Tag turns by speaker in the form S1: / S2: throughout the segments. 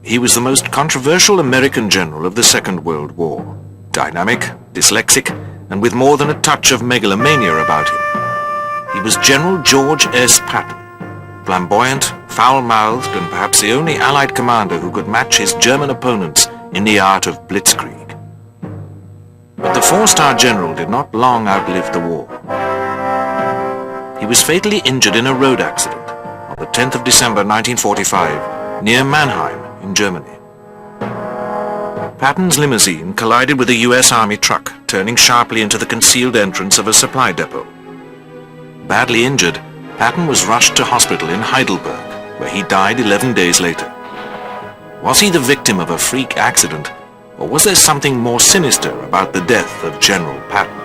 S1: He was the most controversial American general of the Second World War. Dynamic, dyslexic, and with more than a touch of megalomania about him. He was General George S. Patton, flamboyant, foul-mouthed, and perhaps the only Allied commander who could match his German opponents in the art of blitzkrieg. But the four-star general did not long outlive the war. He was fatally injured in a road accident on the 10th of December 1945 near Mannheim in Germany. Patton's limousine collided with a US Army truck, turning sharply into the concealed entrance of a supply depot. Badly injured, Patton was rushed to hospital in Heidelberg, where he died 11 days later. Was he the victim of a freak accident, or was there something more sinister about the death of General Patton?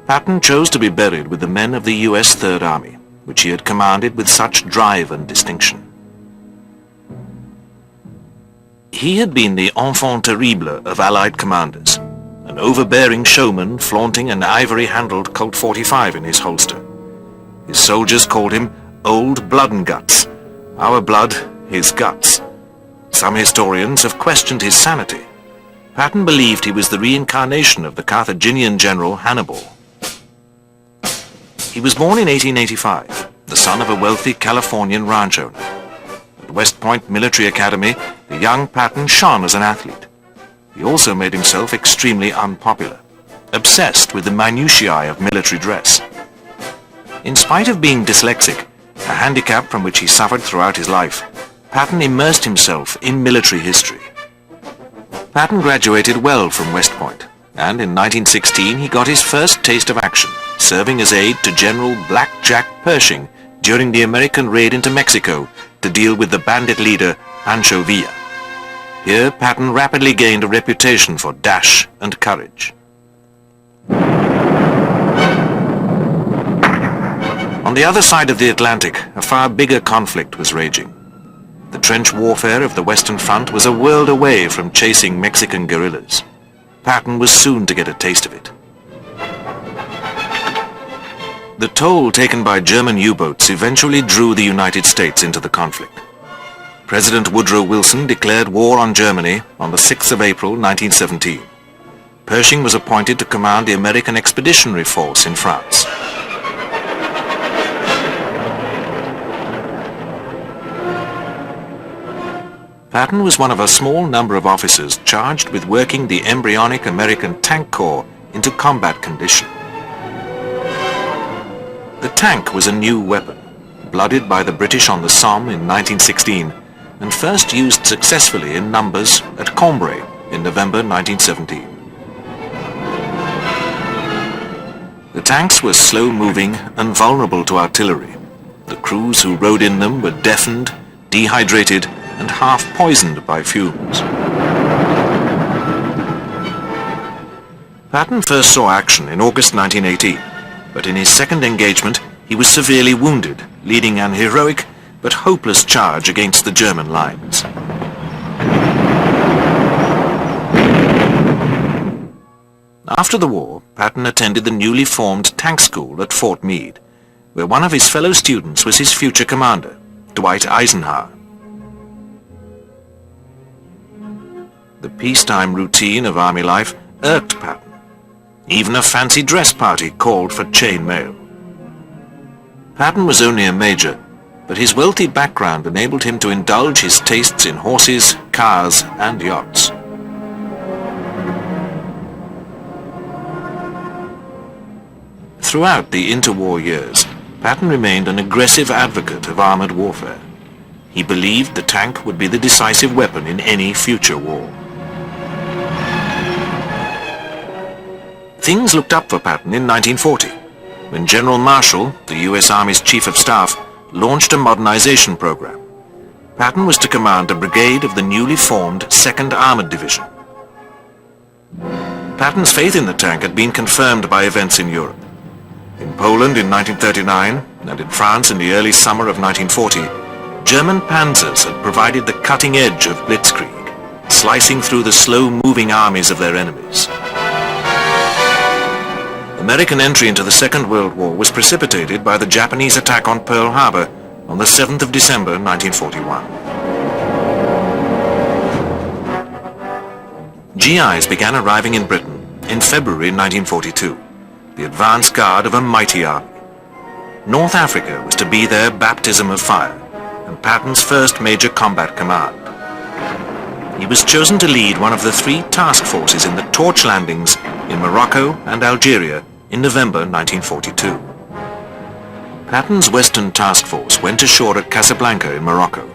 S1: Patton chose to be buried with the men of the US Third Army, which he had commanded with such drive and distinction. He had been the enfant terrible of Allied commanders, an overbearing showman flaunting an ivory-handled Colt 45 in his holster. His soldiers called him Old Blood and Guts, our blood, his guts. Some historians have questioned his sanity. Patton believed he was the reincarnation of the Carthaginian general Hannibal. He was born in 1885, the son of a wealthy Californian ranch owner. At West Point Military Academy, the young Patton shone as an athlete. He also made himself extremely unpopular, obsessed with the minutiae of military dress. In spite of being dyslexic, a handicap from which he suffered throughout his life, Patton immersed himself in military history. Patton graduated well from West Point, and in 1916 he got his first taste of action, serving as aide to General Black Jack Pershing during the American raid into Mexico to deal with the bandit leader Pancho Villa. Here, Patton rapidly gained a reputation for dash and courage. On the other side of the Atlantic, a far bigger conflict was raging. The trench warfare of the Western Front was a world away from chasing Mexican guerrillas. Patton was soon to get a taste of it. The toll taken by German U-boats eventually drew the United States into the conflict. President Woodrow Wilson declared war on Germany on the 6th of April 1917. Pershing was appointed to command the American Expeditionary Force in France. Patton was one of a small number of officers charged with working the embryonic American Tank Corps into combat condition. The tank was a new weapon, blooded by the British on the Somme in 1916, and first used successfully in numbers at Cambrai in November 1917. The tanks were slow-moving and vulnerable to artillery. The crews who rode in them were deafened, dehydrated, and half-poisoned by fumes. Patton first saw action in August 1918, but in his second engagement he was severely wounded, leading an heroic but hopeless charge against the German lines. After the war, Patton attended the newly formed tank school at Fort Meade, where one of his fellow students was his future commander, Dwight Eisenhower. The peacetime routine of army life irked Patton. Even a fancy dress party called for chain mail. Patton was only a major, but his wealthy background enabled him to indulge his tastes in horses, cars, and yachts. Throughout the interwar years, Patton remained an aggressive advocate of armored warfare. He believed the tank would be the decisive weapon in any future war. Things looked up for Patton in 1940, when General Marshall, the U.S. Army's Chief of Staff, launched a modernization program. Patton was to command a brigade of the newly formed 2nd Armored Division. Patton's faith in the tank had been confirmed by events in Europe. In Poland in 1939 and in France in the early summer of 1940, German panzers had provided the cutting edge of blitzkrieg, slicing through the slow-moving armies of their enemies. American entry into the Second World War was precipitated by the Japanese attack on Pearl Harbor on the 7th of December 1941. GIs began arriving in Britain in February 1942, the advance guard of a mighty army. North Africa was to be their baptism of fire and Patton's first major combat command. He was chosen to lead one of the 3 task forces in the torch landings in Morocco and Algeria in November 1942. Patton's Western Task Force went ashore at Casablanca in Morocco.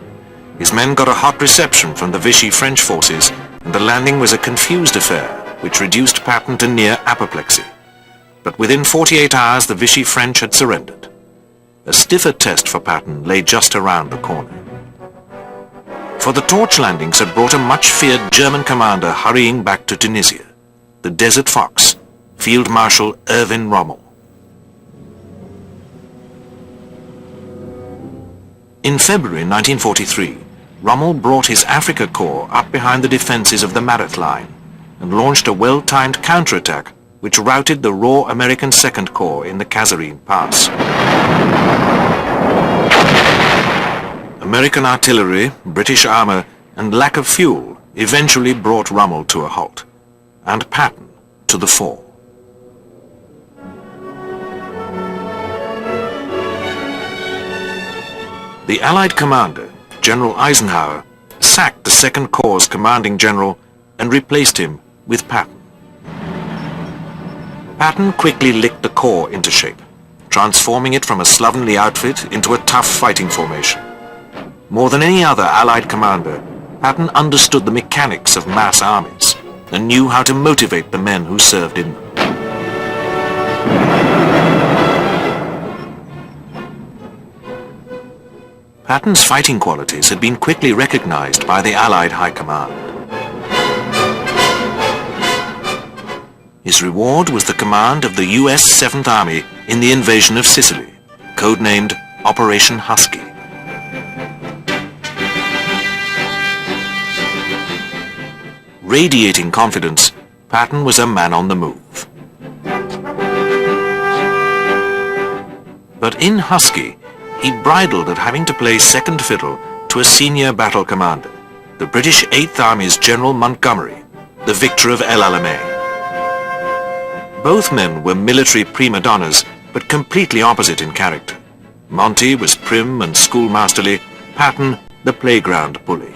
S1: His men got a hot reception from the Vichy French forces, and the landing was a confused affair which reduced Patton to near apoplexy. But within 48 hours the Vichy French had surrendered. A stiffer test for Patton lay just around the corner. For the torch landings had brought a much-feared German commander hurrying back to Tunisia, the Desert Fox, Field Marshal Erwin Rommel. In February 1943, Rommel brought his Africa Corps up behind the defences of the Marath Line and launched a well-timed counterattack which routed the raw American Second Corps in the Kasserine Pass. American artillery, British armour and lack of fuel eventually brought Rommel to a halt, and Patton to the fore. The Allied commander, General Eisenhower, sacked the Second Corps' commanding general and replaced him with Patton. Patton quickly licked the Corps into shape, transforming it from a slovenly outfit into a tough fighting formation. More than any other Allied commander, Patton understood the mechanics of mass armies and knew how to motivate the men who served in them. Patton's fighting qualities had been quickly recognized by the Allied High Command. His reward was the command of the US 7th Army in the invasion of Sicily, codenamed Operation Husky. Radiating confidence, Patton was a man on the move. But in Husky, he bridled at having to play second fiddle to a senior battle commander, the British 8th Army's General Montgomery, the victor of El Alamein. Both men were military prima donnas, but completely opposite in character. Monty was prim and schoolmasterly, Patton the playground bully.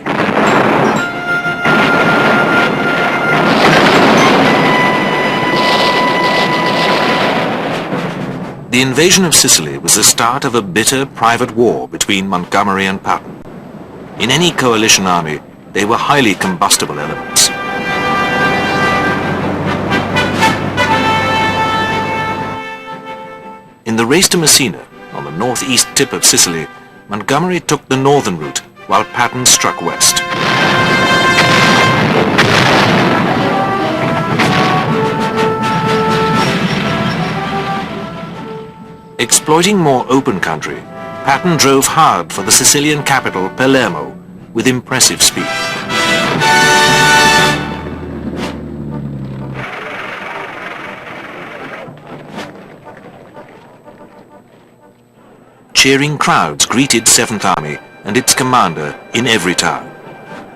S1: The invasion of Sicily was the start of a bitter private war between Montgomery and Patton. In any coalition army, they were highly combustible elements. In the race to Messina, on the northeast tip of Sicily, Montgomery took the northern route while Patton struck west. Exploiting more open country, Patton drove hard for the Sicilian capital Palermo with impressive speed. Cheering crowds greeted 7th Army and its commander in every town.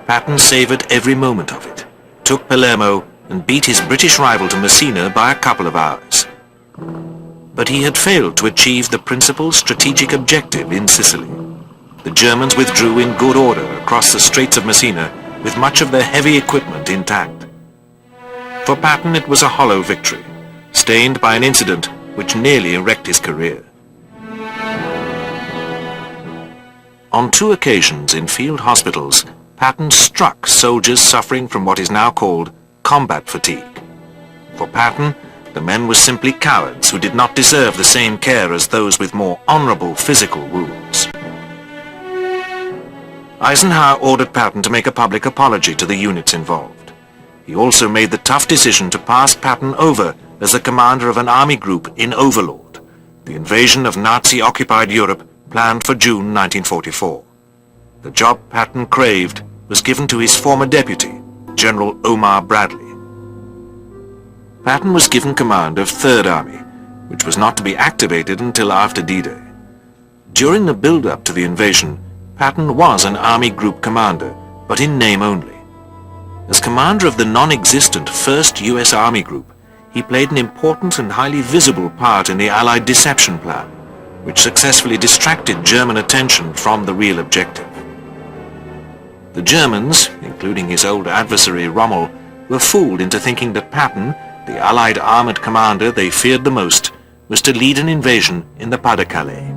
S1: Patton savoured every moment of it, took Palermo and beat his British rival to Messina by a couple of hours. But he had failed to achieve the principal strategic objective in Sicily. The Germans withdrew in good order across the Straits of Messina with much of their heavy equipment intact. For Patton it was a hollow victory, stained by an incident which nearly wrecked his career. On 2 occasions in field hospitals, Patton struck soldiers suffering from what is now called combat fatigue. For Patton, the men were simply cowards who did not deserve the same care as those with more honorable physical wounds. Eisenhower ordered Patton to make a public apology to the units involved. He also made the tough decision to pass Patton over as the commander of an army group in Overlord, the invasion of Nazi-occupied Europe planned for June 1944. The job Patton craved was given to his former deputy, General Omar Bradley. Patton was given command of 3rd Army, which was not to be activated until after D-Day. During the build-up to the invasion, Patton was an army group commander, but in name only. As commander of the non-existent 1st US Army Group, he played an important and highly visible part in the Allied deception plan, which successfully distracted German attention from the real objective. The Germans, including his old adversary Rommel, were fooled into thinking that Patton, the Allied armoured commander they feared the most, was to lead an invasion in the Pas-de-Calais.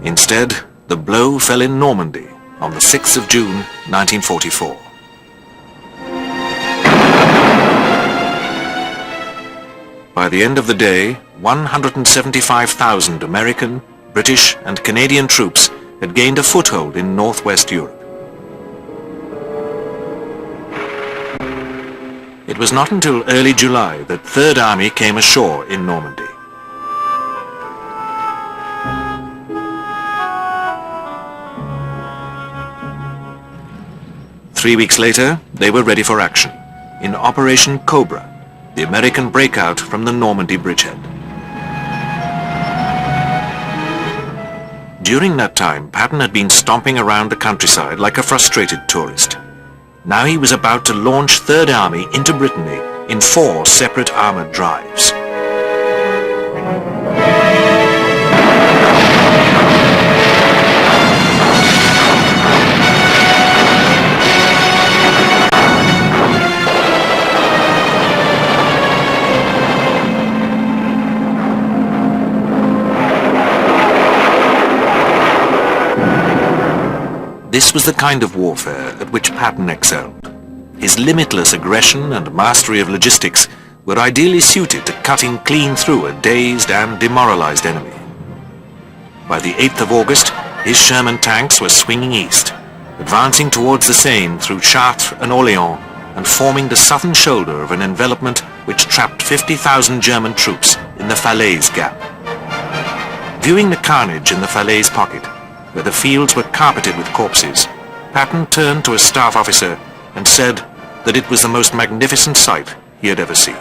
S1: Instead, the blow fell in Normandy on the 6th of June 1944. By the end of the day, 175,000 American, British and Canadian troops had gained a foothold in northwest Europe. It was not until early July that Third Army came ashore in Normandy. Three weeks later, they were ready for action in Operation Cobra, the American breakout from the Normandy bridgehead. During that time, Patton had been stomping around the countryside like a frustrated tourist. Now he was about to launch Third Army into Brittany in 4 separate armoured drives. This was the kind of warfare at which Patton excelled. His limitless aggression and mastery of logistics were ideally suited to cutting clean through a dazed and demoralized enemy. By the 8th of August, his Sherman tanks were swinging east, advancing towards the Seine through Chartres and Orléans and forming the southern shoulder of an envelopment which trapped 50,000 German troops in the Falaise Gap. Viewing the carnage in the Falaise pocket, where the fields were carpeted with corpses, Patton turned to a staff officer and said that it was the most magnificent sight he had ever seen.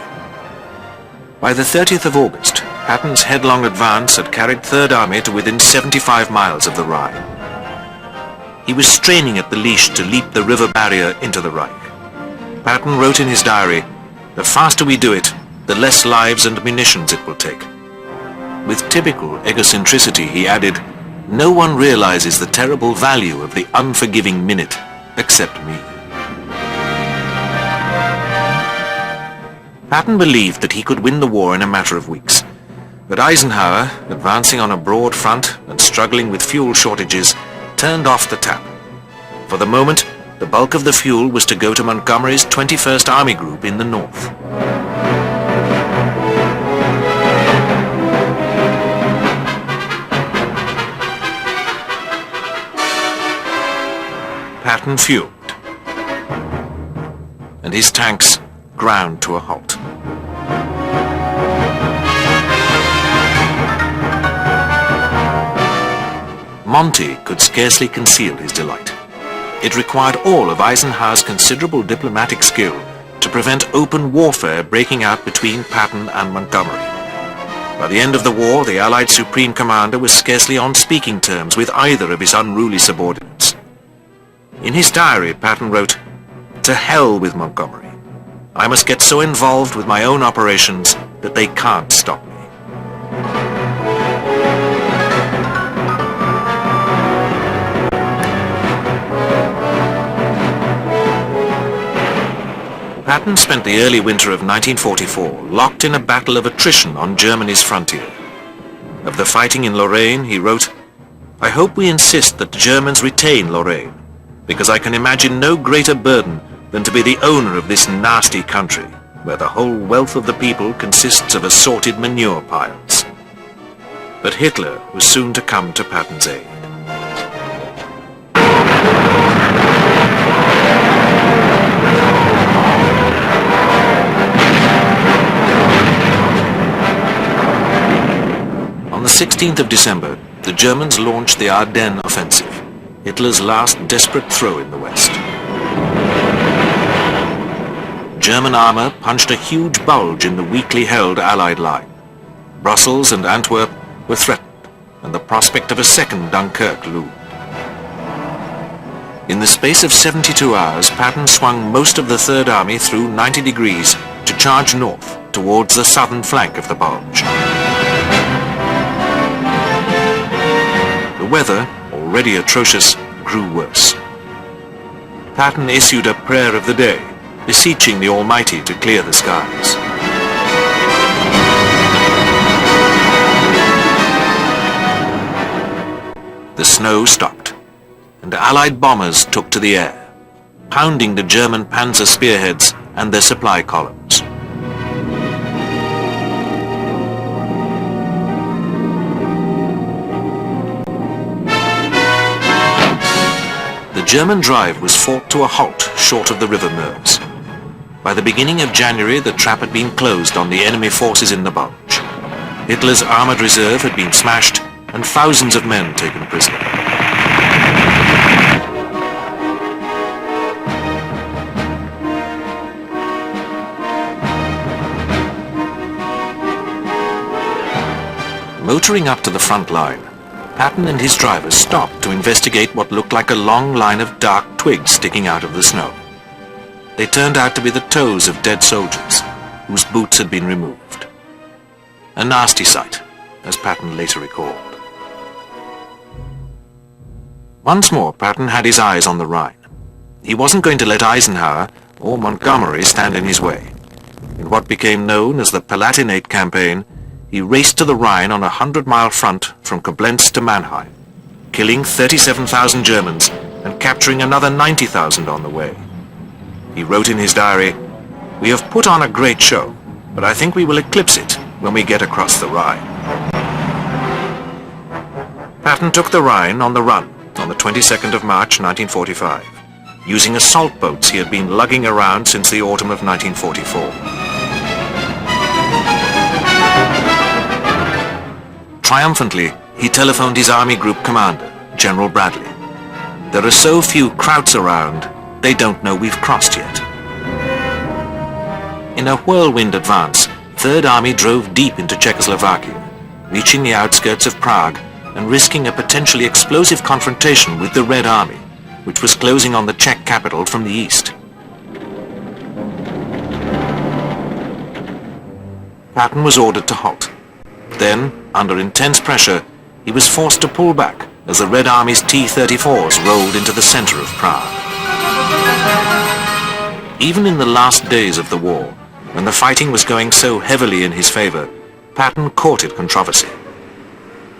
S1: By the 30th of August, Patton's headlong advance had carried Third Army to within 75 miles of the Rhine. He was straining at the leash to leap the river barrier into the Reich. Patton wrote in his diary, "The faster we do it, the less lives and munitions it will take." With typical egocentricity, he added, "No one realizes the terrible value of the unforgiving minute except me." Patton believed that he could win the war in a matter of weeks. But Eisenhower, advancing on a broad front and struggling with fuel shortages, turned off the tap. For the moment, the bulk of the fuel was to go to Montgomery's 21st Army Group in the north. Patton fumed, and his tanks ground to a halt. Monty could scarcely conceal his delight. It required all of Eisenhower's considerable diplomatic skill to prevent open warfare breaking out between Patton and Montgomery. By the end of the war, the Allied Supreme Commander was scarcely on speaking terms with either of his unruly subordinates. In his diary, Patton wrote, "To hell with Montgomery. I must get so involved with my own operations that they can't stop me." Patton spent the early winter of 1944 locked in a battle of attrition on Germany's frontier. Of the fighting in Lorraine, he wrote, "I hope we insist that the Germans retain Lorraine, because I can imagine no greater burden than to be the owner of this nasty country, where the whole wealth of the people consists of assorted manure piles." But Hitler was soon to come to Patton's aid. On the 16th of December, the Germans launched the Ardennes offensive, Hitler's last desperate throw in the West. German armour punched a huge bulge in the weakly held Allied line. Brussels and Antwerp were threatened, and the prospect of a second Dunkirk loomed. In the space of 72 hours, Patton swung most of the Third Army through 90 degrees to charge north towards the southern flank of the bulge. The weather, already atrocious, grew worse. Patton issued a prayer of the day, beseeching the Almighty to clear the skies. The snow stopped, and Allied bombers took to the air, pounding the German panzer spearheads and their supply columns. The German drive was fought to a halt short of the River Meuse. By the beginning of January, the trap had been closed on the enemy forces in the bulge. Hitler's armoured reserve had been smashed and thousands of men taken prisoner. Motoring up to the front line, Patton and his drivers stopped to investigate what looked like a long line of dark twigs sticking out of the snow. They turned out to be the toes of dead soldiers, whose boots had been removed. A nasty sight, as Patton later recalled. Once more, Patton had his eyes on the Rhine. He wasn't going to let Eisenhower or Montgomery stand in his way. In what became known as the Palatinate Campaign, he raced to the Rhine on a 100-mile front from Koblenz to Mannheim, killing 37,000 Germans and capturing another 90,000 on the way. He wrote in his diary, "We have put on a great show, but I think we will eclipse it when we get across the Rhine." Patton took the Rhine on the run on the 22nd of March 1945, using assault boats he had been lugging around since the autumn of 1944. Triumphantly, he telephoned his army group commander, General Bradley. "There are so few Krauts around, they don't know we've crossed yet." In a whirlwind advance, Third Army drove deep into Czechoslovakia, reaching the outskirts of Prague and risking a potentially explosive confrontation with the Red Army, which was closing on the Czech capital from the east. Patton was ordered to halt. Then, under intense pressure, he was forced to pull back as the Red Army's T-34s rolled into the center of Prague. Even in the last days of the war, when the fighting was going so heavily in his favor, Patton courted controversy.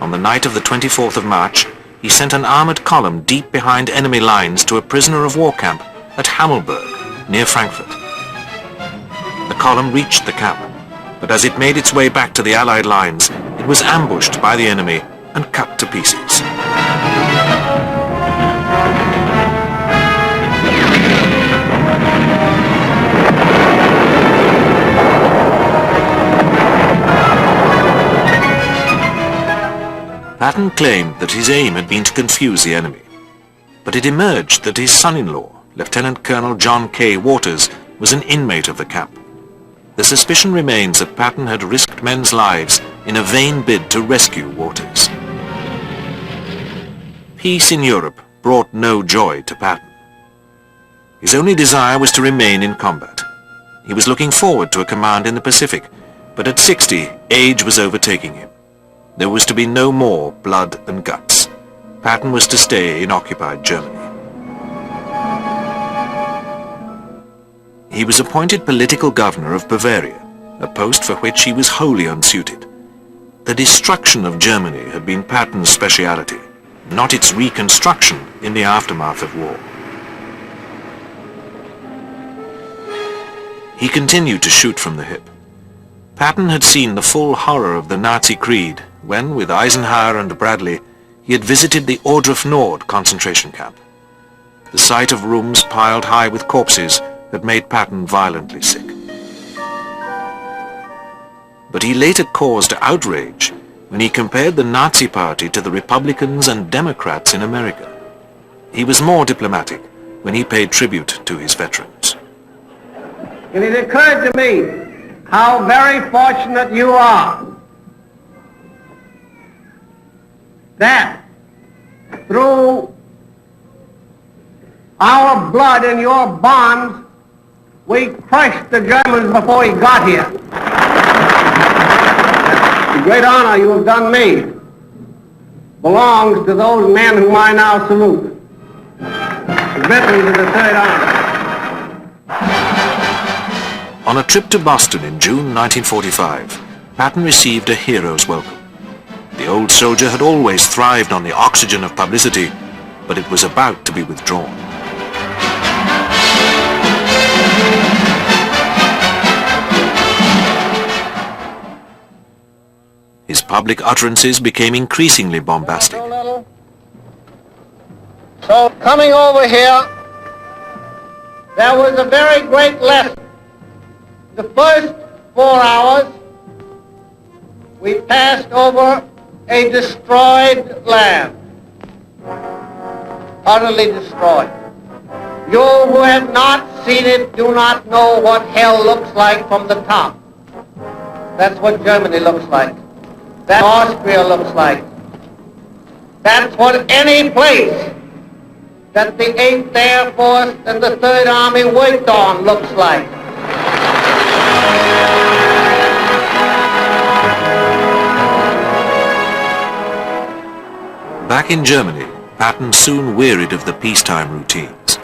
S1: On the night of the 24th of March, he sent an armored column deep behind enemy lines to a prisoner of war camp at Hammelburg, near Frankfurt. The column reached the camp, but as it made its way back to the Allied lines, it was ambushed by the enemy and cut to pieces. Patton claimed that his aim had been to confuse the enemy, but it emerged that his son-in-law, Lieutenant Colonel John K. Waters, was an inmate of the camp. The suspicion remains that Patton had risked men's lives in a vain bid to rescue Waters. Peace in Europe brought no joy to Patton. His only desire was to remain in combat. He was looking forward to a command in the Pacific, but at 60, age was overtaking him. There was to be no more blood and guts. Patton was to stay in occupied Germany. He was appointed political governor of Bavaria, a post for which he was wholly unsuited. The destruction of Germany had been Patton's speciality, not its reconstruction in the aftermath of war. He continued to shoot from the hip. Patton had seen the full horror of the Nazi creed when, with Eisenhower and Bradley, he had visited the Ohrdruf Nord concentration camp. The sight of rooms piled high with corpses had made Patton violently sick. But he later caused outrage when he compared the Nazi Party to the Republicans and Democrats in America. He was more diplomatic when he paid tribute to his veterans.
S2: And it occurred to me how very fortunate you are that through our blood and your bonds, we crushed the Germans before he got here. The great honor you have done me belongs to those men whom I now salute, the veterans of the Third Army.
S1: On a trip to Boston in June 1945, Patton received a hero's welcome. The old soldier had always thrived on the oxygen of publicity, but it was about to be withdrawn. His public utterances became increasingly bombastic.
S2: So coming over here, there was a very great lesson. The first 4 hours, we passed over a destroyed land, utterly destroyed. You who have not seen it do not know what hell looks like from the top. That's what Germany looks like. That Austria looks like. That's what any place that the 8th Air Force and the 3rd Army worked on looks like.
S1: Back in Germany, Patton soon wearied of the peacetime routines.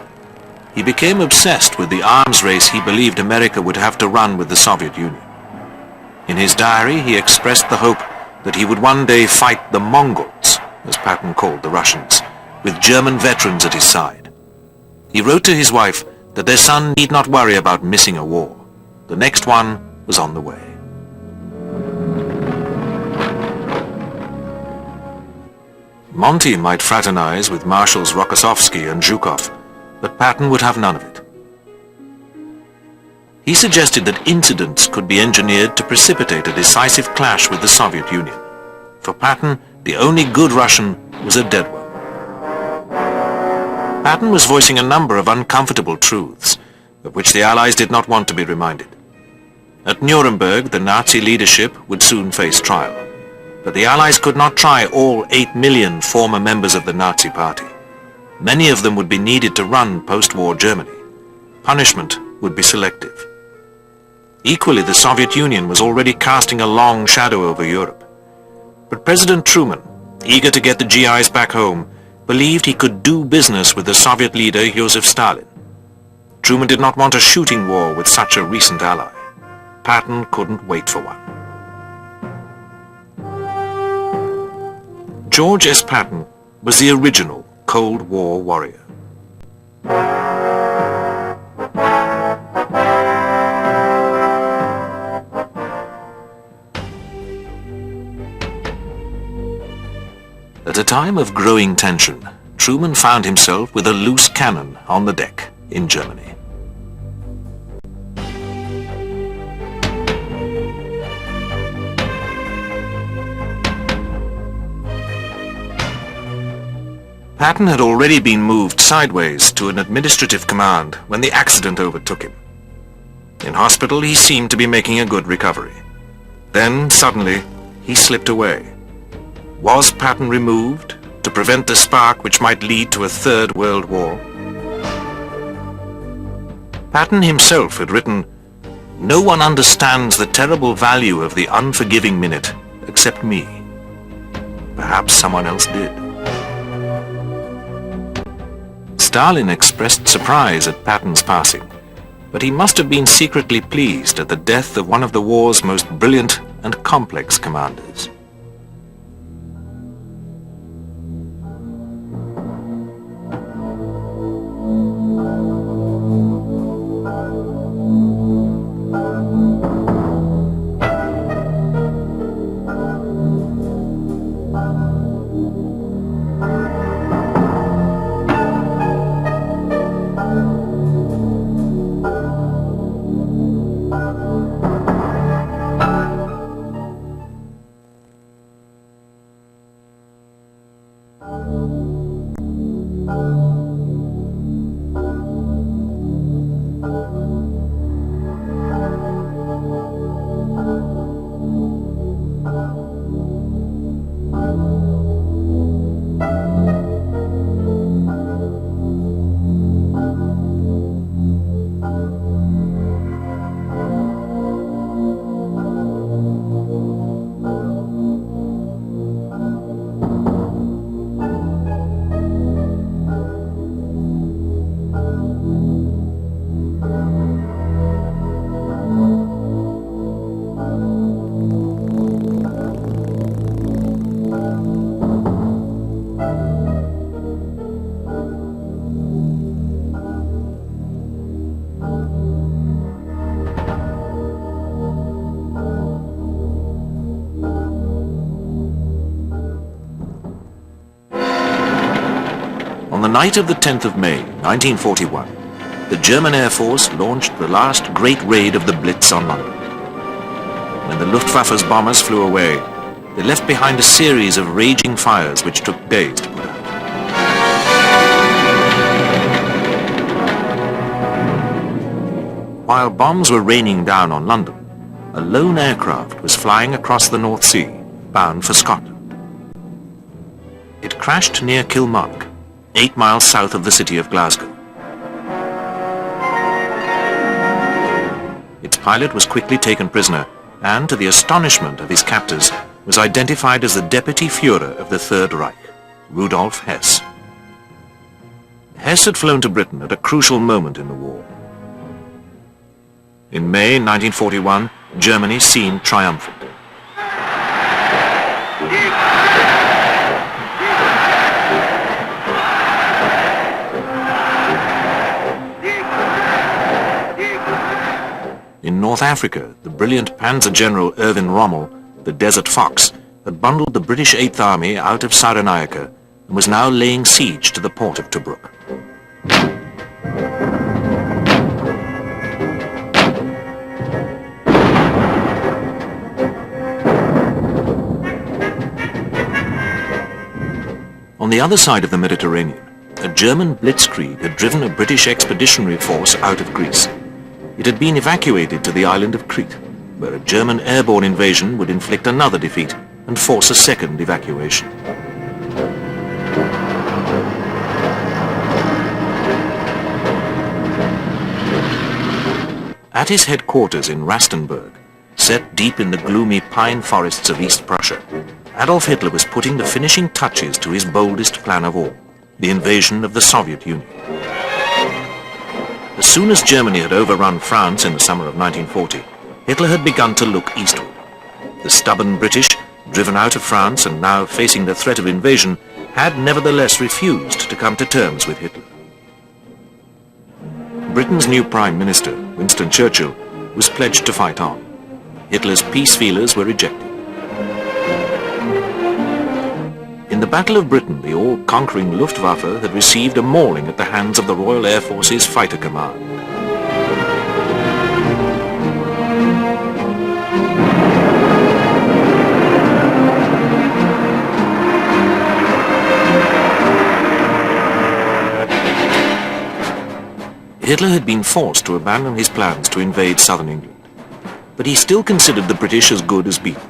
S1: He became obsessed with the arms race he believed America would have to run with the Soviet Union. In his diary, he expressed the hope that he would one day fight the Mongols, as Patton called the Russians, with German veterans at his side. He wrote to his wife that their son need not worry about missing a war. The next one was on the way. Monty might fraternize with Marshals Rokossovsky and Zhukov, but Patton would have none of it. He suggested that incidents could be engineered to precipitate a decisive clash with the Soviet Union. For Patton, the only good Russian was a dead one. Patton was voicing a number of uncomfortable truths, of which the Allies did not want to be reminded. At Nuremberg, the Nazi leadership would soon face trial, but the Allies could not try all 8 million former members of the Nazi Party. Many of them would be needed to run post-war Germany. Punishment would be selective. Equally, the Soviet Union was already casting a long shadow over Europe. But President Truman, eager to get the GIs back home, believed he could do business with the Soviet leader Joseph Stalin. Truman did not want a shooting war with such a recent ally. Patton couldn't wait for one. George S. Patton was the original Cold War warrior. At a time of growing tension, Truman found himself with a loose cannon on the deck in Germany. Patton had already been moved sideways to an administrative command when the accident overtook him. In hospital, he seemed to be making a good recovery. Then, suddenly, he slipped away. Was Patton removed to prevent the spark which might lead to a Third World War? Patton himself had written, "No one understands the terrible value of the unforgiving minute except me." Perhaps someone else did. Stalin expressed surprise at Patton's passing, but he must have been secretly pleased at the death of one of the war's most brilliant and complex commanders. night of the 10th of May, 1941, the German Air Force launched the last great raid of the Blitz on London. When the Luftwaffe's bombers flew away, they left behind a series of raging fires which took days to put out. While bombs were raining down on London, a lone aircraft was flying across the North Sea, bound for Scotland. It crashed near Kilmarnock, 8 miles south of the city of Glasgow. Its pilot was quickly taken prisoner and, to the astonishment of his captors, was identified as the Deputy Führer of the Third Reich, Rudolf Hess. Hess had flown to Britain at a crucial moment in the war. In May 1941, Germany seemed triumphant. In North Africa, the brilliant Panzer General Erwin Rommel, the Desert Fox, had bundled the British Eighth Army out of Cyrenaica and was now laying siege to the port of Tobruk. On the other side of the Mediterranean, a German blitzkrieg had driven a British expeditionary force out of Greece. It had been evacuated to the island of Crete, where a German airborne invasion would inflict another defeat and force a second evacuation. At his headquarters in Rastenburg, set deep in the gloomy pine forests of East Prussia, Adolf Hitler was putting the finishing touches to his boldest plan of all, the invasion of the Soviet Union. As soon as Germany had overrun France in the summer of 1940, Hitler had begun to look eastward. The stubborn British, driven out of France and now facing the threat of invasion, had nevertheless refused to come to terms with Hitler. Britain's new Prime Minister, Winston Churchill, was pledged to fight on. Hitler's peace feelers were rejected. In the Battle of Britain, the all-conquering Luftwaffe had received a mauling at the hands of the Royal Air Force's Fighter Command. Hitler had been forced to abandon his plans to invade southern England, but he still considered the British as good as beaten.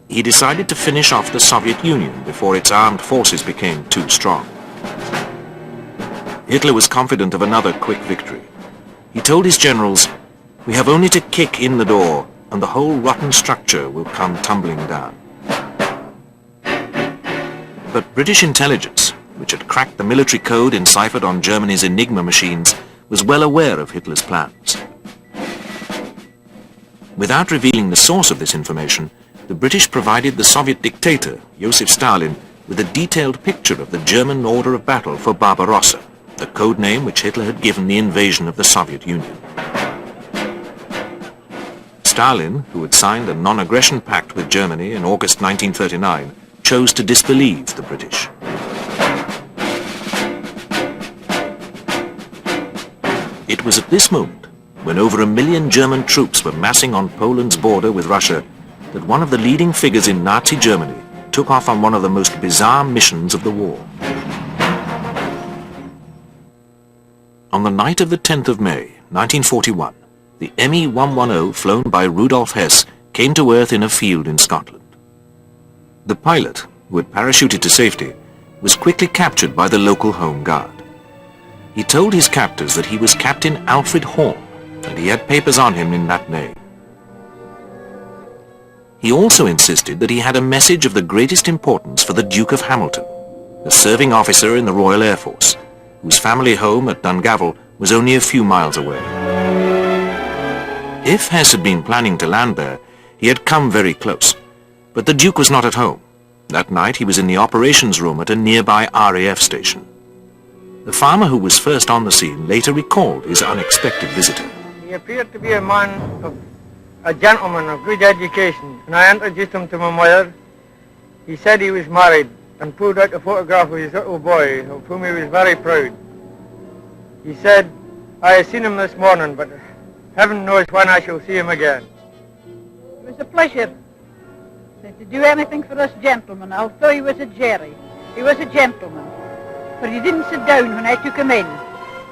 S1: He decided to finish off the Soviet Union before its armed forces became too strong. Hitler was confident of another quick victory. He told his generals, "We have only to kick in the door and the whole rotten structure will come tumbling down." But British intelligence, which had cracked the military code enciphered on Germany's Enigma machines, was well aware of Hitler's plans. Without revealing the source of this information, the British provided the Soviet dictator, Joseph Stalin, with a detailed picture of the German order of battle for Barbarossa, the code name which Hitler had given the invasion of the Soviet Union. Stalin, who had signed a non-aggression pact with Germany in August 1939, chose to disbelieve the British. It was at this moment, when over 1 million German troops were massing on Poland's border with Russia, that one of the leading figures in Nazi Germany took off on one of the most bizarre missions of the war. On the night of the 10th of May, 1941, the Me-110 flown by Rudolf Hess came to earth in a field in Scotland. The pilot, who had parachuted to safety, was quickly captured by the local Home Guard. He told his captors that he was Captain Alfred Horn, and he had papers on him in that name. He also insisted that he had a message of the greatest importance for the Duke of Hamilton, a serving officer in the Royal Air Force, whose family home at Dungavel was only a few miles away. If Hess had been planning to land there, he had come very close, but the Duke was not at home. That night he was in the operations room at a nearby RAF station. The farmer who was first on the scene later recalled his unexpected visitor.
S3: He appeared to be a gentleman of good education. When I introduced him to my mother, he said he was married and pulled out a photograph of his little boy, of whom he was very proud. He said, "I have seen him this morning, but heaven knows when I shall see him again."
S4: It was a pleasure to do anything for us gentlemen, although he was a Jerry. He was a gentleman, for he didn't sit down when I took him in,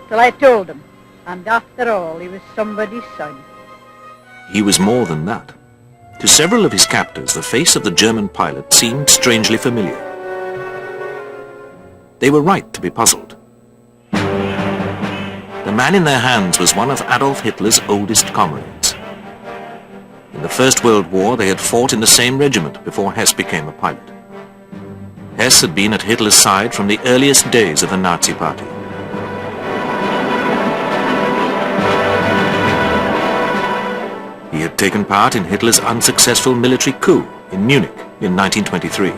S4: till I told him. And after all, he was somebody's son.
S1: He was more than that. To several of his captors, the face of the German pilot seemed strangely familiar. They were right to be puzzled. The man in their hands was one of Adolf Hitler's oldest comrades. In the First World War, they had fought in the same regiment before Hess became a pilot. Hess had been at Hitler's side from the earliest days of the Nazi Party. He had taken part in Hitler's unsuccessful military coup in Munich in 1923.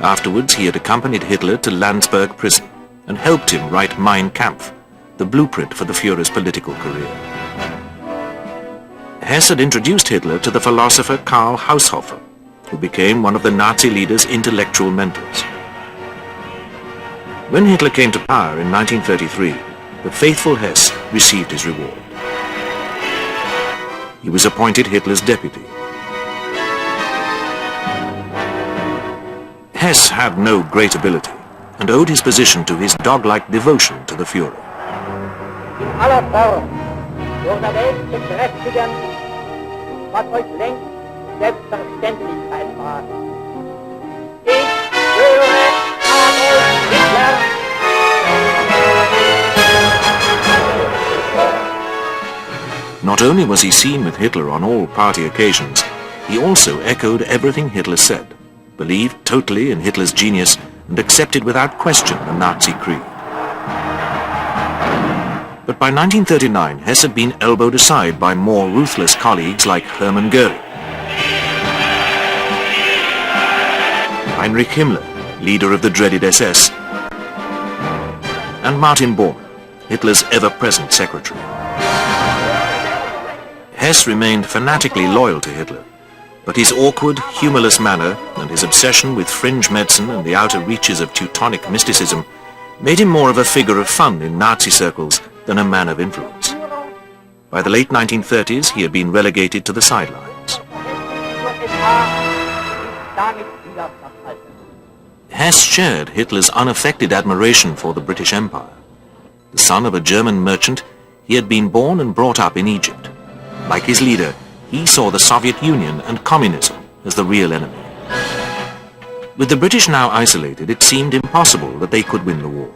S1: Afterwards, he had accompanied Hitler to Landsberg prison and helped him write Mein Kampf, the blueprint for the Führer's political career. Hess had introduced Hitler to the philosopher Karl Haushofer, who became one of the Nazi leader's intellectual mentors. When Hitler came to power in 1933, the faithful Hess received his reward. He was appointed Hitler's deputy. Hess had no great ability and owed his position to his dog-like devotion to the Führer.
S5: In aller Form, durch der Welt zu kräftigen, was heute längst Selbstverständlichkeit war. Ich schwöre Adolf Hitler.
S1: Not only was he seen with Hitler on all party occasions, he also echoed everything Hitler said, believed totally in Hitler's genius, and accepted without question the Nazi creed. But by 1939, Hess had been elbowed aside by more ruthless colleagues like Hermann Göring, Heinrich Himmler, leader of the dreaded SS, and Martin Bormann, Hitler's ever-present secretary. Hess remained fanatically loyal to Hitler, but his awkward, humorless manner and his obsession with fringe medicine and the outer reaches of Teutonic mysticism made him more of a figure of fun in Nazi circles than a man of influence. By the late 1930s, he had been relegated to the sidelines. Hess shared Hitler's unaffected admiration for the British Empire. The son of a German merchant, he had been born and brought up in Egypt. Like his leader, he saw the Soviet Union and communism as the real enemy. With the British now isolated, it seemed impossible that they could win the war.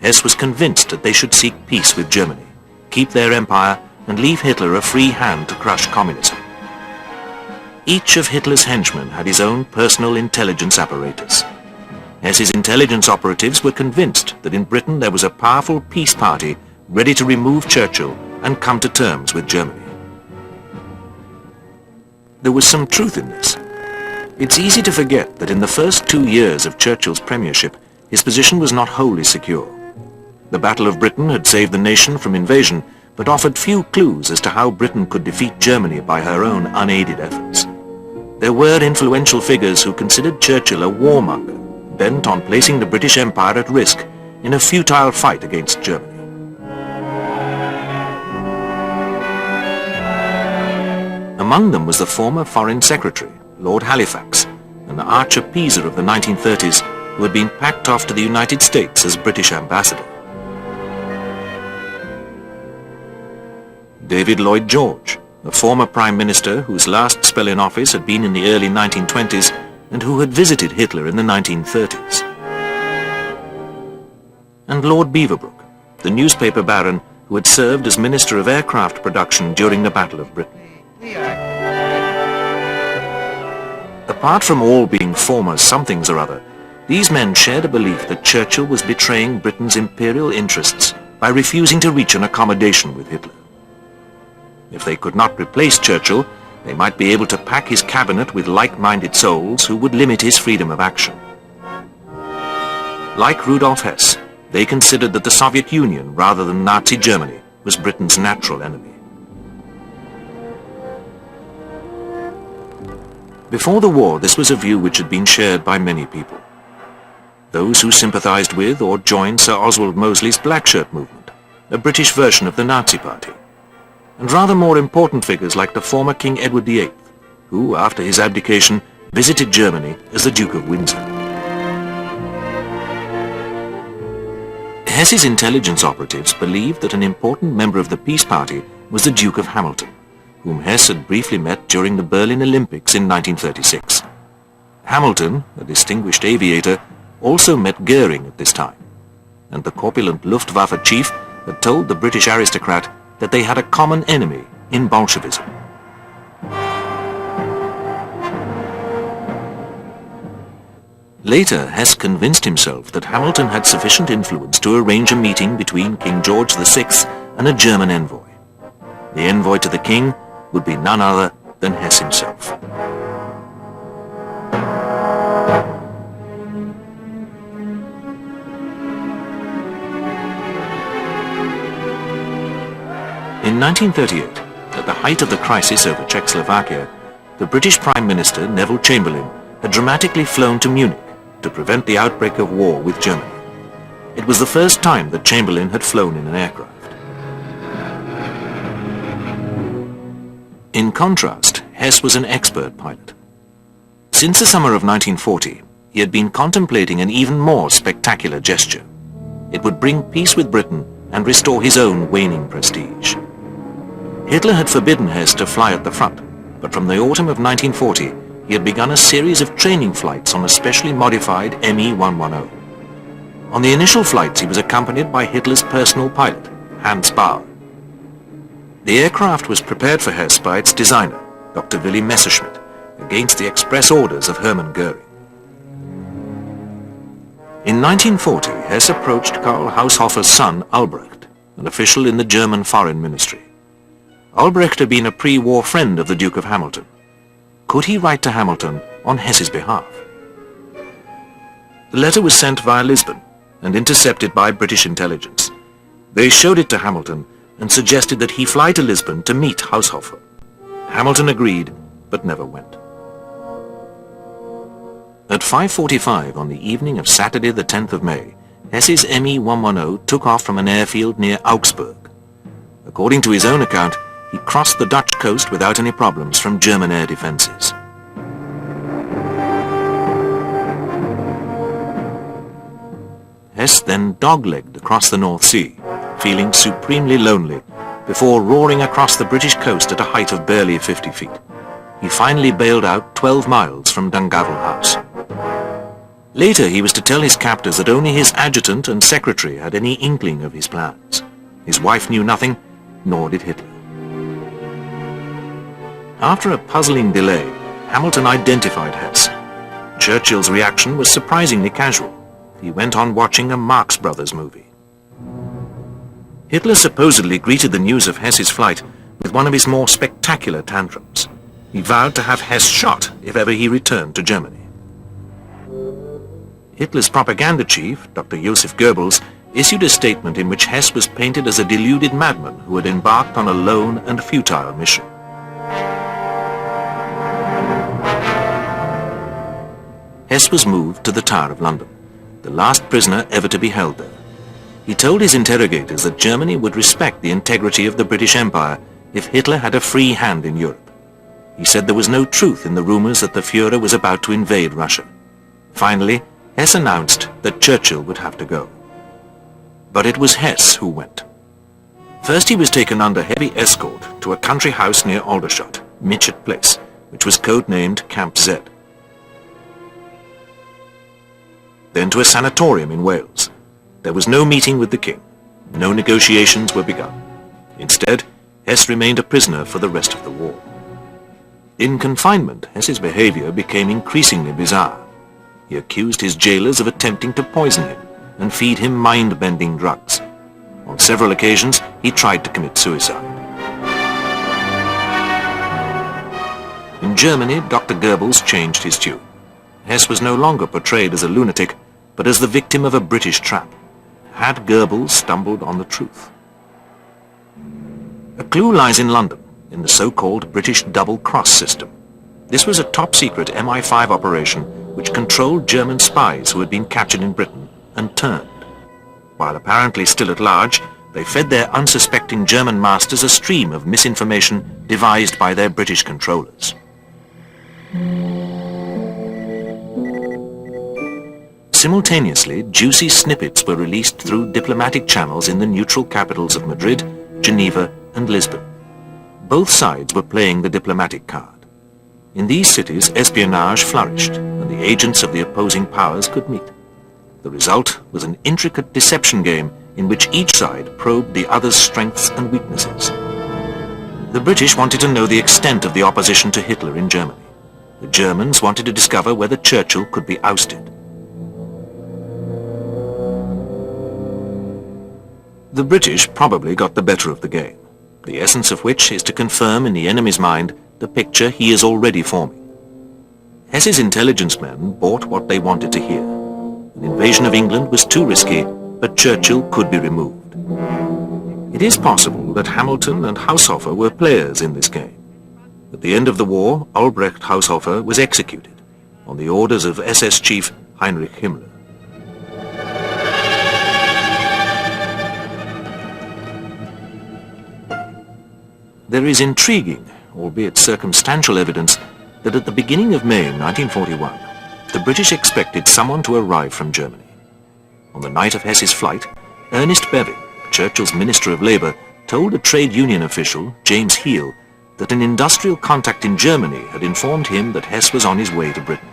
S1: Hess was convinced that they should seek peace with Germany, keep their empire, and leave Hitler a free hand to crush communism. Each of Hitler's henchmen had his own personal intelligence apparatus. Hess's intelligence operatives were convinced that in Britain there was a powerful peace party ready to remove Churchill and come to terms with Germany. There was some truth in this. It's easy to forget that in the first 2 years of Churchill's premiership, his position was not wholly secure. The Battle of Britain had saved the nation from invasion, but offered few clues as to how Britain could defeat Germany by her own unaided efforts. There were influential figures who considered Churchill a warmonger, bent on placing the British Empire at risk in a futile fight against Germany. Among them was the former Foreign Secretary, Lord Halifax, an arch-appeaser of the 1930s who had been packed off to the United States as British ambassador. David Lloyd George, a former Prime Minister whose last spell in office had been in the early 1920s and who had visited Hitler in the 1930s. And Lord Beaverbrook, the newspaper baron who had served as Minister of Aircraft Production during the Battle of Britain. Apart from all being former somethings or other, these men shared a belief that Churchill was betraying Britain's imperial interests by refusing to reach an accommodation with Hitler. If they could not replace Churchill, they might be able to pack his cabinet with like-minded souls who would limit his freedom of action. Like Rudolf Hess, they considered that the Soviet Union, rather than Nazi Germany, was Britain's natural enemy. Before the war, this was a view which had been shared by many people. Those who sympathized with or joined Sir Oswald Mosley's Black Shirt movement, a British version of the Nazi Party, and rather more important figures like the former King Edward VIII, who, after his abdication, visited Germany as the Duke of Windsor. Hess's intelligence operatives believed that an important member of the Peace Party was the Duke of Hamilton, whom Hess had briefly met during the Berlin Olympics in 1936. Hamilton, a distinguished aviator, also met Goering at this time, and the corpulent Luftwaffe chief had told the British aristocrat that they had a common enemy in Bolshevism. Later, Hess convinced himself that Hamilton had sufficient influence to arrange a meeting between King George VI and a German envoy. The envoy to the king would be none other than Hess himself. In 1938, at the height of the crisis over Czechoslovakia, the British Prime Minister, Neville Chamberlain, had dramatically flown to Munich to prevent the outbreak of war with Germany. It was the first time that Chamberlain had flown in an aircraft. In contrast, Hess was an expert pilot. Since the summer of 1940, he had been contemplating an even more spectacular gesture. It would bring peace with Britain and restore his own waning prestige. Hitler had forbidden Hess to fly at the front, but from the autumn of 1940, he had begun a series of training flights on a specially modified Me-110. On the initial flights, he was accompanied by Hitler's personal pilot, Hans Bauer. The aircraft was prepared for Hess by its designer, Dr. Willy Messerschmitt, against the express orders of Hermann Goering. In 1940, Hess approached Karl Haushofer's son, Albrecht, an official in the German Foreign Ministry. Albrecht had been a pre-war friend of the Duke of Hamilton. Could he write to Hamilton on Hess's behalf? The letter was sent via Lisbon and intercepted by British intelligence. They showed it to Hamilton and suggested that he fly to Lisbon to meet Haushofer. Hamilton agreed, but never went. At 5:45 on the evening of Saturday the 10th of May, Hess's Me-110 took off from an airfield near Augsburg. According to his own account, he crossed the Dutch coast without any problems from German air defenses. Hess then dog-legged across the North Sea, feeling supremely lonely, before roaring across the British coast at a height of barely 50 feet. He finally bailed out 12 miles from Dungavel House. Later, he was to tell his captors that only his adjutant and secretary had any inkling of his plans. His wife knew nothing, nor did Hitler. After a puzzling delay, Hamilton identified Hess. Churchill's reaction was surprisingly casual. He went on watching a Marx Brothers movie. Hitler supposedly greeted the news of Hess's flight with one of his more spectacular tantrums. He vowed to have Hess shot if ever he returned to Germany. Hitler's propaganda chief, Dr. Joseph Goebbels, issued a statement in which Hess was painted as a deluded madman who had embarked on a lone and futile mission. Hess was moved to the Tower of London, the last prisoner ever to be held there. He told his interrogators that Germany would respect the integrity of the British Empire if Hitler had a free hand in Europe. He said there was no truth in the rumors that the Führer was about to invade Russia. Finally, Hess announced that Churchill would have to go. But it was Hess who went. First he was taken under heavy escort to a country house near Aldershot, Mitchett Place, which was codenamed Camp Z. Then to a sanatorium in Wales. There was no meeting with the king. No negotiations were begun. Instead, Hess remained a prisoner for the rest of the war. In confinement, Hess's behavior became increasingly bizarre. He accused his jailers of attempting to poison him and feed him mind-bending drugs. On several occasions, he tried to commit suicide. In Germany, Dr. Goebbels changed his tune. Hess was no longer portrayed as a lunatic, but as the victim of a British trap. Had Goebbels stumbled on the truth? A clue lies in London, in the so-called British double-cross system. This was a top-secret MI5 operation which controlled German spies who had been captured in Britain and turned. While apparently still at large, they fed their unsuspecting German masters a stream of misinformation devised by their British controllers. Simultaneously, juicy snippets were released through diplomatic channels in the neutral capitals of Madrid, Geneva and Lisbon. Both sides were playing the diplomatic card. In these cities, espionage flourished, and the agents of the opposing powers could meet. The result was an intricate deception game in which each side probed the other's strengths and weaknesses. The British wanted to know the extent of the opposition to Hitler in Germany. The Germans wanted to discover whether Churchill could be ousted. The British probably got the better of the game, the essence of which is to confirm in the enemy's mind the picture he is already forming. Hess's intelligence men bought what they wanted to hear. An invasion of England was too risky, but Churchill could be removed. It is possible that Hamilton and Haushofer were players in this game. At the end of the war, Albrecht Haushofer was executed on the orders of SS chief Heinrich Himmler. There is intriguing, albeit circumstantial evidence that at the beginning of May 1941, the British expected someone to arrive from Germany. On the night of Hess's flight, Ernest Bevin, Churchill's Minister of Labour, told a trade union official, James Heal, that an industrial contact in Germany had informed him that Hess was on his way to Britain.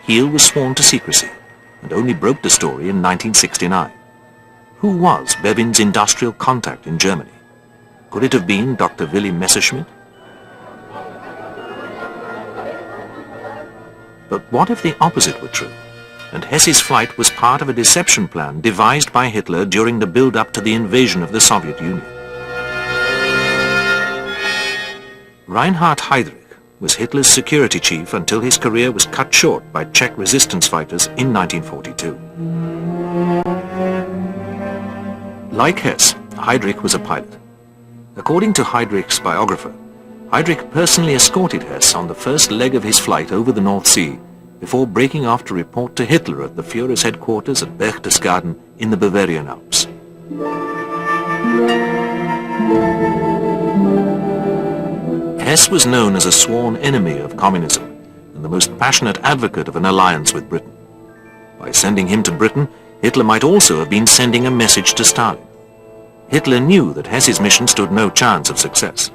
S1: Heal was sworn to secrecy and only broke the story in 1969. Who was Bevin's industrial contact in Germany? Could it have been Dr. Willy Messerschmitt? But what if the opposite were true, and Hess's flight was part of a deception plan devised by Hitler during the build-up to the invasion of the Soviet Union? Reinhard Heydrich was Hitler's security chief until his career was cut short by Czech resistance fighters in 1942. Like Hess, Heydrich was a pilot. According to Heydrich's biographer, Heydrich personally escorted Hess on the first leg of his flight over the North Sea before breaking off to report to Hitler at the Führer's headquarters at Berchtesgaden in the Bavarian Alps. Hess was known as a sworn enemy of communism and the most passionate advocate of an alliance with Britain. By sending him to Britain, Hitler might also have been sending a message to Stalin. Hitler knew that Hess's mission stood no chance of success.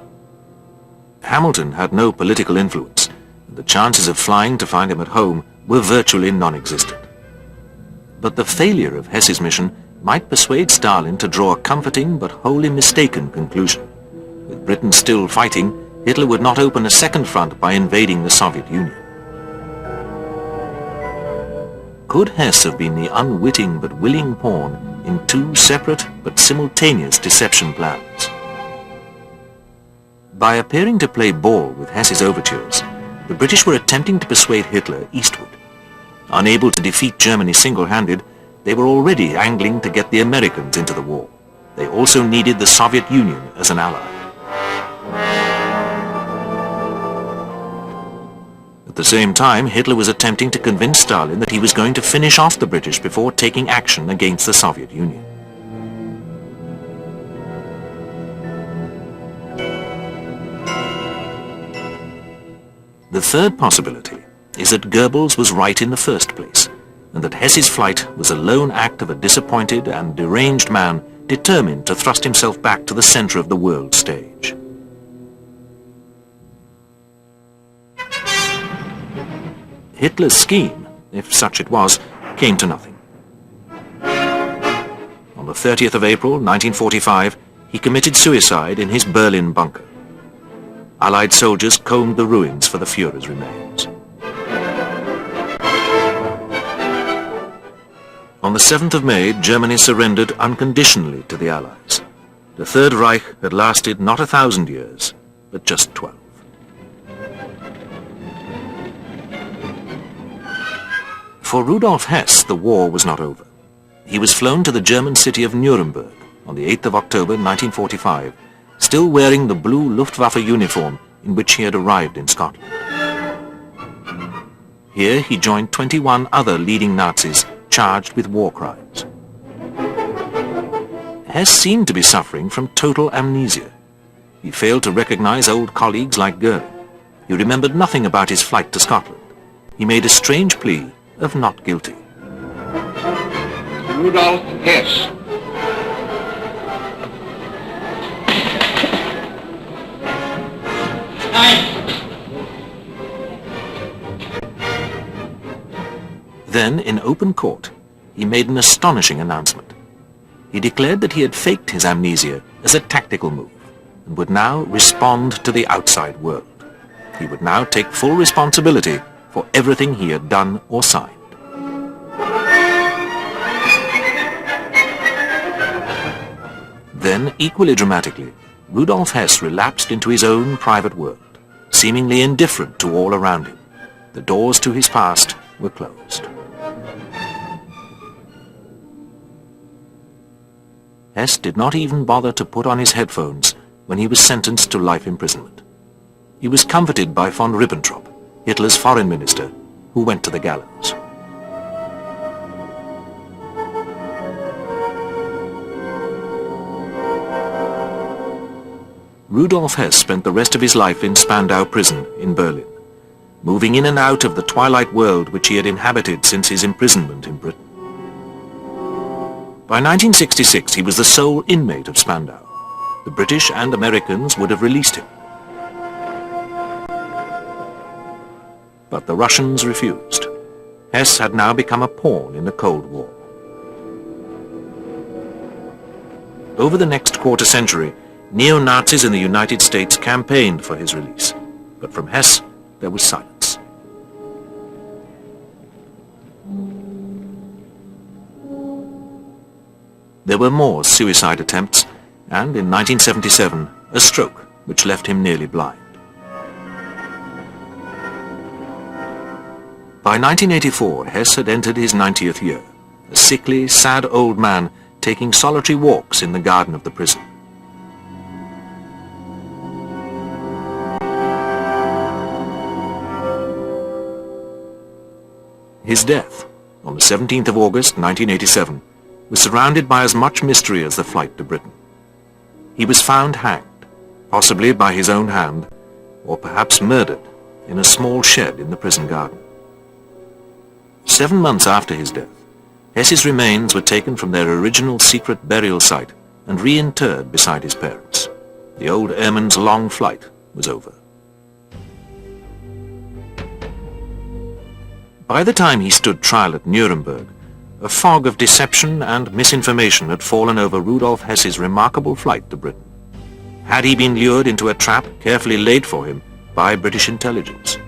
S1: Hamilton had no political influence, and the chances of flying to find him at home were virtually non-existent. But the failure of Hess's mission might persuade Stalin to draw a comforting but wholly mistaken conclusion. With Britain still fighting, Hitler would not open a second front by invading the Soviet Union. Could Hess have been the unwitting but willing pawn in two separate but simultaneous deception plans? By appearing to play ball with Hess's overtures, the British were attempting to persuade Hitler eastward. Unable to defeat Germany single-handed, they were already angling to get the Americans into the war. They also needed the Soviet Union as an ally. At the same time, Hitler was attempting to convince Stalin that he was going to finish off the British before taking action against the Soviet Union. The third possibility is that Goebbels was right in the first place, and that Hess's flight was a lone act of a disappointed and deranged man determined to thrust himself back to the center of the world stage. Hitler's scheme, if such it was, came to nothing. On the 30th of April, 1945, he committed suicide in his Berlin bunker. Allied soldiers combed the ruins for the Führer's remains. On the 7th of May, Germany surrendered unconditionally to the Allies. The Third Reich had lasted not 1,000 years, but just 12. For Rudolf Hess, the war was not over. He was flown to the German city of Nuremberg on the 8th of October 1945, still wearing the blue Luftwaffe uniform in which he had arrived in Scotland. Here he joined 21 other leading Nazis charged with war crimes. Hess seemed to be suffering from total amnesia. He failed to recognize old colleagues like Goering. He remembered nothing about his flight to Scotland. He made a strange plea of not guilty.
S6: Rudolf Hess.
S1: Then, in open court, he made an astonishing announcement. He declared that he had faked his amnesia as a tactical move and would now respond to the outside world. He would now take full responsibility for everything he had done or signed. Then, equally dramatically, Rudolf Hess relapsed into his own private world, seemingly indifferent to all around him. The doors to his past were closed. Hess did not even bother to put on his headphones when he was sentenced to life imprisonment. He was comforted by von Ribbentrop, Hitler's foreign minister, who went to the gallows. Rudolf Hess spent the rest of his life in Spandau prison in Berlin, moving in and out of the twilight world which he had inhabited since his imprisonment in Britain. By 1966, he was the sole inmate of Spandau. The British and Americans would have released him. But the Russians refused. Hess had now become a pawn in the Cold War. Over the next quarter century, neo-Nazis in the United States campaigned for his release. But from Hess, there was silence. There were more suicide attempts, and in 1977, a stroke which left him nearly blind. By 1984, Hess had entered his 90th year, a sickly, sad old man taking solitary walks in the garden of the prison. His death, on the 17th of August 1987, was surrounded by as much mystery as the flight to Britain. He was found hanged, possibly by his own hand, or perhaps murdered in a small shed in the prison garden. 7 months after his death, Hess's remains were taken from their original secret burial site and reinterred beside his parents. The old airman's long flight was over. By the time he stood trial at Nuremberg, a fog of deception and misinformation had fallen over Rudolf Hess's remarkable flight to Britain. Had he been lured into a trap carefully laid for him by British intelligence?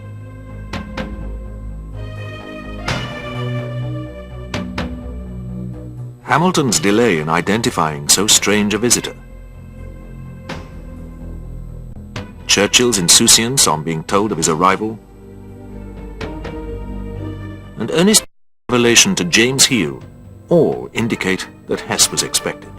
S1: Hamilton's delay in identifying so strange a visitor, Churchill's insouciance on being told of his arrival, and Ernest revelation to James Heal all indicate that Hess was expected.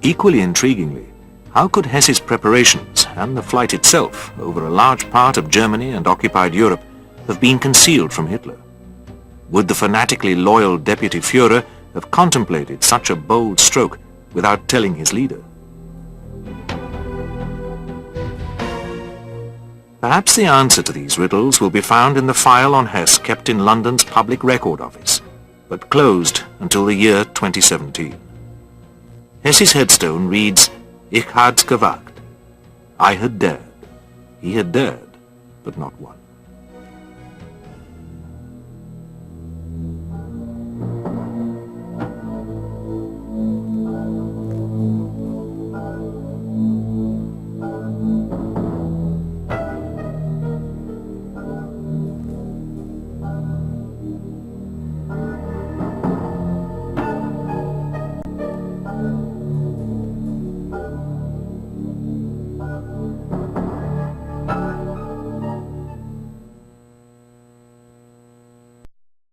S1: Equally intriguingly, how could Hess's preparations and the flight itself over a large part of Germany and occupied Europe have been concealed from Hitler? Would the fanatically loyal Deputy Führer have contemplated such a bold stroke without telling his leader? Perhaps the answer to these riddles will be found in the file on Hess kept in London's Public Record Office, but closed until the year 2017. Hess's headstone reads, Ich had's gewagt. I had dared. He had dared, but not won.